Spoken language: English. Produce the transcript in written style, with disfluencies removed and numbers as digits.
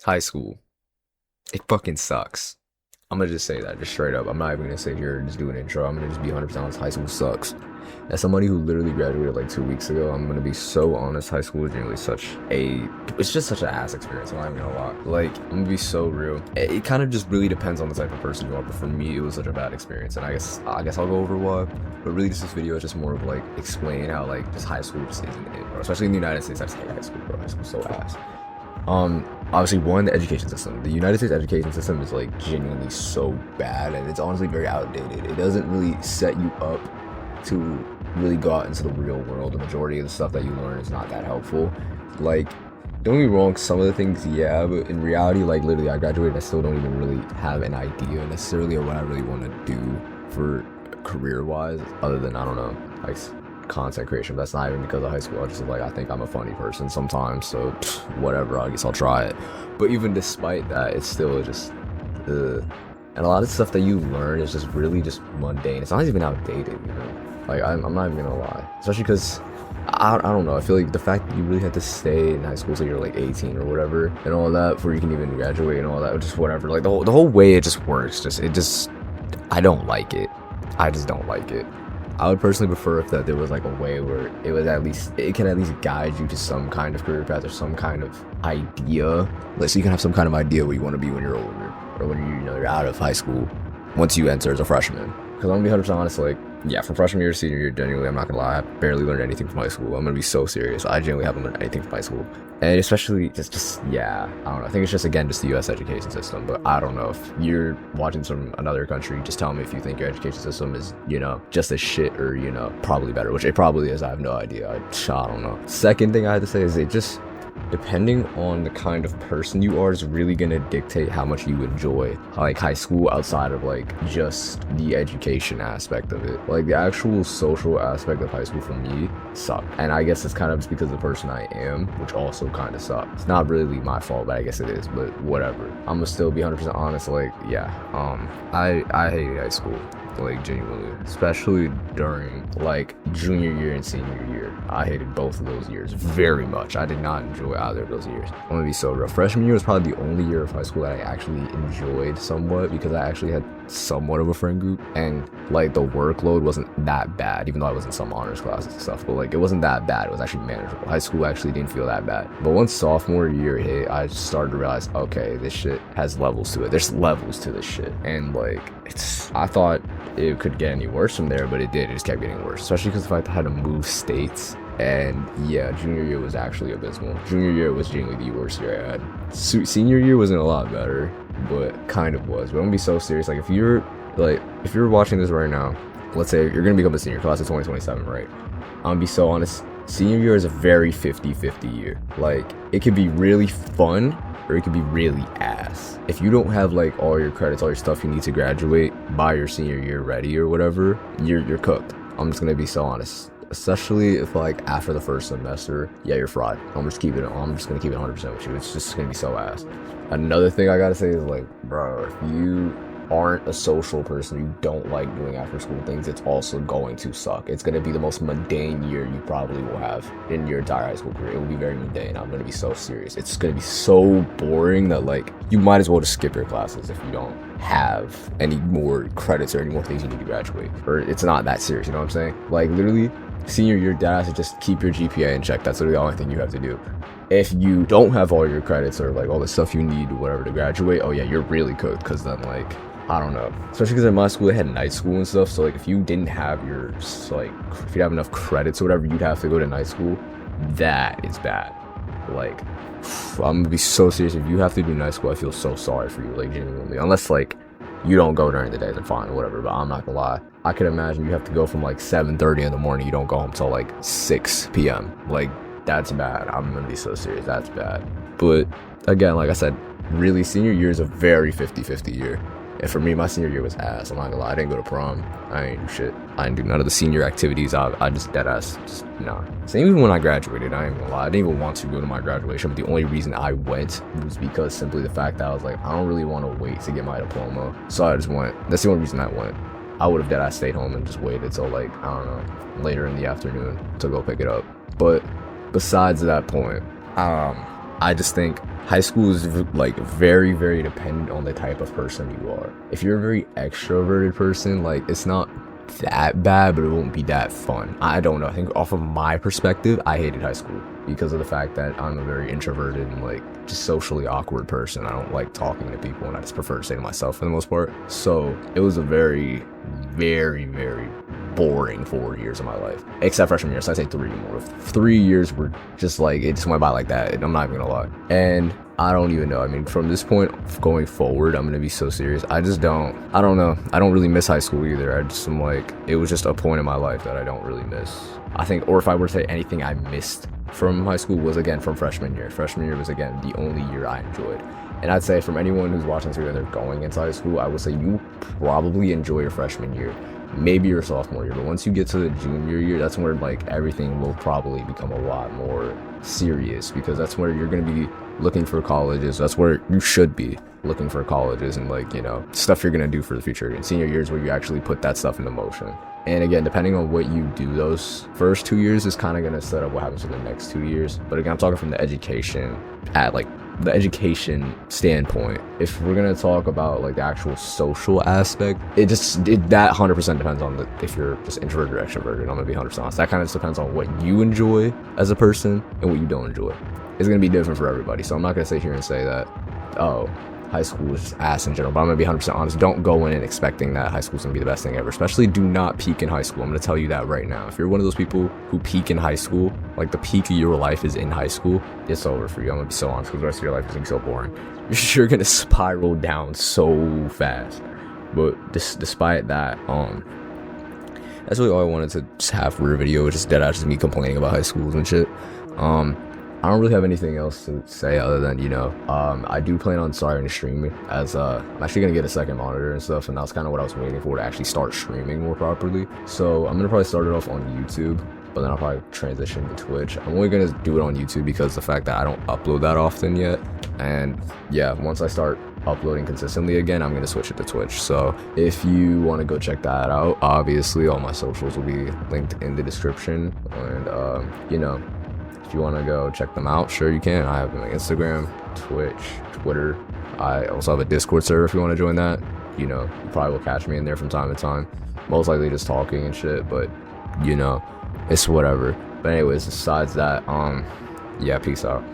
High school, it fucking sucks. I'm gonna just say that, just straight up. I'm not even gonna sit here and just do an intro. I'm gonna just be 100% honest. High school sucks. As somebody who literally graduated like 2 weeks ago, I'm gonna be so honest. High school is generally it's just such an ass experience. I'm not even gonna lie. Like, I'm gonna be so real. It kind of just really depends on the type of person you are. But for me, it was such a bad experience, and I guess I'll go over why. But really, this video is just more of like explaining how like just high school just isn't it, bro. Especially in the United States, I just hate high school, bro. High school's so ass. Obviously, one, the education system. The United States education system is like genuinely so bad, and it's honestly very outdated. It doesn't really set you up to really go out into the real world. The majority of the stuff that you learn is not that helpful. Like, don't get me wrong, some of the things, yeah, but in reality, like literally, I graduated, I still don't even really have an idea necessarily of what I really want to do for career-wise, other than, I don't know, like content creation. That's not even because of high school. I just like, I think I'm a funny person sometimes, so whatever, I guess I'll try it. But even despite that, it's still just and a lot of stuff that you learn is just really just mundane. It's not even outdated, you know. Like, I'm not even gonna lie, especially because I don't know, I feel like the fact that you really had to stay in high school till you're like 18 or whatever and all that before you can even graduate and all that, just whatever, like the whole way it just works, I don't like it. I just don't like it. I would personally prefer if that there was like a way where it can at least guide you to some kind of career path or some kind of idea. Like, so you can have some kind of idea what you want to be when you're older, or when you're out of high school, once you enter as a freshman. Because I'm gonna be 100% honest, like, yeah, from freshman year to senior year, genuinely, I'm not gonna lie, I barely learned anything from high school. I'm gonna be so serious. I genuinely haven't learned anything from high school. And especially yeah, I don't know. I think it's just, again, just the US education system. But I don't know, if you're watching from another country, just tell me if you think your education system is, you know, just as shit or, you know, probably better, which it probably is. I have no idea. I don't know. Second thing I had to say is it just, depending on the kind of person you are, is really gonna dictate how much you enjoy like high school outside of like just the education aspect of it. Like, the actual social aspect of high school for me sucked, and I guess it's kind of just because of the person I am, which also kind of sucks. It's not really my fault, but I guess it is, but whatever. I'm gonna still be 100% honest. Like, yeah, I hated high school, like, genuinely, especially during like junior year and senior year. I hated both of those years very much. I did not enjoy either of those years. I'm gonna be so real. Freshman year was probably the only year of high school that I actually enjoyed somewhat, because I actually had somewhat of a friend group, and like the workload wasn't that bad, even though I was in some honors classes and stuff, but like it wasn't that bad. It was actually manageable. High school actually didn't feel that bad. But once sophomore year hit, I just started to realize, okay, this shit has levels to it. There's levels to this shit, and like, I thought it could get any worse from there, but it did. It just kept getting worse, especially because the fact that I had to move states. And yeah, junior year was actually abysmal. Junior year was genuinely the worst year I had. Senior year wasn't a lot better, but kind of was. But I'm gonna be so serious. Like, if you're watching this right now, let's say you're gonna become a senior, class of 2027, right? I'm gonna be so honest. Senior year is a very 50-50 year. Like, it could be really fun, or it could be really ass. If you don't have like all your credits, all your stuff you need to graduate by your senior year ready or whatever, you're cooked. I'm just gonna be so honest. Especially if like after the first semester, yeah, you're fried. I'm just gonna keep it 100% with you. It's just gonna be so ass. Another thing I gotta say is, like, bro, if you aren't a social person, you don't like doing after school things, it's also going to suck. It's gonna be the most mundane year you probably will have in your entire high school career. It will be very mundane. I'm gonna be so serious. It's gonna be so boring that like you might as well just skip your classes if you don't have any more credits or any more things you need to graduate. Or it's not that serious, you know what I'm saying? Like, literally, senior year data to just keep your GPA in check. That's literally the only thing you have to do. If you don't have all your credits or like all the stuff you need or whatever to graduate, oh yeah, you're really cooked. Because then, like, I don't know, especially because in my school they had night school and stuff, so like if you didn't have your, like, if you have enough credits or whatever, you'd have to go to night school. That is bad. Like, I'm gonna be so serious. If you have to do night school, I feel so sorry for you, like, genuinely. Unless like you don't go during the day, then fine or whatever, but I'm not gonna lie, I could imagine you have to go from like 7:30 in the morning, you don't go home till like 6 p.m. Like, that's bad. I'm gonna be so serious, that's bad. But again, like I said, really, senior year is a very 50-50 year. And for me, my senior year was ass. I'm not gonna lie, I didn't go to prom. I didn't do shit. I didn't do none of the senior activities. I just dead ass, just nah. So even when I graduated, I ain't gonna lie, I didn't even want to go to my graduation, but the only reason I went was because simply the fact that I was like, I don't really want to wait to get my diploma. So I just went. That's the only reason I went. I would have dead ass stayed home and just waited till like, I don't know, later in the afternoon to go pick it up. But besides that point, I just think high school is like very, very dependent on the type of person you are. If you're a very extroverted person, like it's not that bad, but it won't be that fun. I don't know. I think off of my perspective, I hated high school because of the fact that I'm a very introverted and like just socially awkward person. I don't like talking to people, and I just prefer to stay to myself for the most part. So it was a very, very, very boring 4 years of my life, except freshman year. So I say 3 more. 3 years were just like, it just went by like that. I'm not even gonna lie. And I don't even know. I mean, from this point going forward, I'm gonna be so serious. I don't know. I don't really miss high school either. I'm like, it was just a point in my life that I don't really miss. I think, or if I were to say anything I missed from high school was again from freshman year. Freshman year was again the only year I enjoyed. And I'd say from anyone who's watching this video and they're going into high school, I would say you probably enjoy your freshman year, maybe your sophomore year, but once you get to the junior year, that's where like everything will probably become a lot more serious, because that's where you're going to be looking for colleges. That's where you should be looking for colleges and like, you know, stuff you're going to do for the future. And senior years where you actually put that stuff into motion. And again, depending on what you do those first 2 years is kind of going to set up what happens for the next 2 years. But again, I'm talking from the education standpoint. If we're going to talk about like the actual social aspect, that 100% depends on if you're just introverted or extroverted. I'm going to be 100% honest. That kind of just depends on what you enjoy as a person and what you don't enjoy. It's going to be different for everybody. So I'm not going to sit here and say that, oh, high school is just ass in general, but I'm gonna be 100% honest. Don't go in expecting that high school's gonna be the best thing ever. Especially do not peak in high school. I'm gonna tell you that right now. If you're one of those people who peak in high school, like the peak of your life is in high school, it's over for you. I'm gonna be so honest, because the rest of your life is gonna be so boring. You're gonna spiral down so fast. But despite that, that's really all I wanted to just have for a video. Just dead out, just me complaining about high schools and shit. I don't really have anything else to say other than, you know, I do plan on starting streaming, as I'm actually gonna get a second monitor and stuff, and that's kind of what I was waiting for, to actually start streaming more properly. So I'm gonna probably start it off on YouTube, but then I'll probably transition to Twitch. I'm only gonna do it on YouTube because the fact that I don't upload that often yet, and yeah, once I start uploading consistently again, I'm gonna switch it to Twitch. So if you want to go check that out, obviously all my socials will be linked in the description, and you know, if you want to go check them out, sure you can. I have my Instagram, Twitch, Twitter. I also have a Discord server if you want to join that. You know, you probably will catch me in there from time to time, most likely just talking and shit, but you know, it's whatever. But anyways, besides that, yeah, peace out.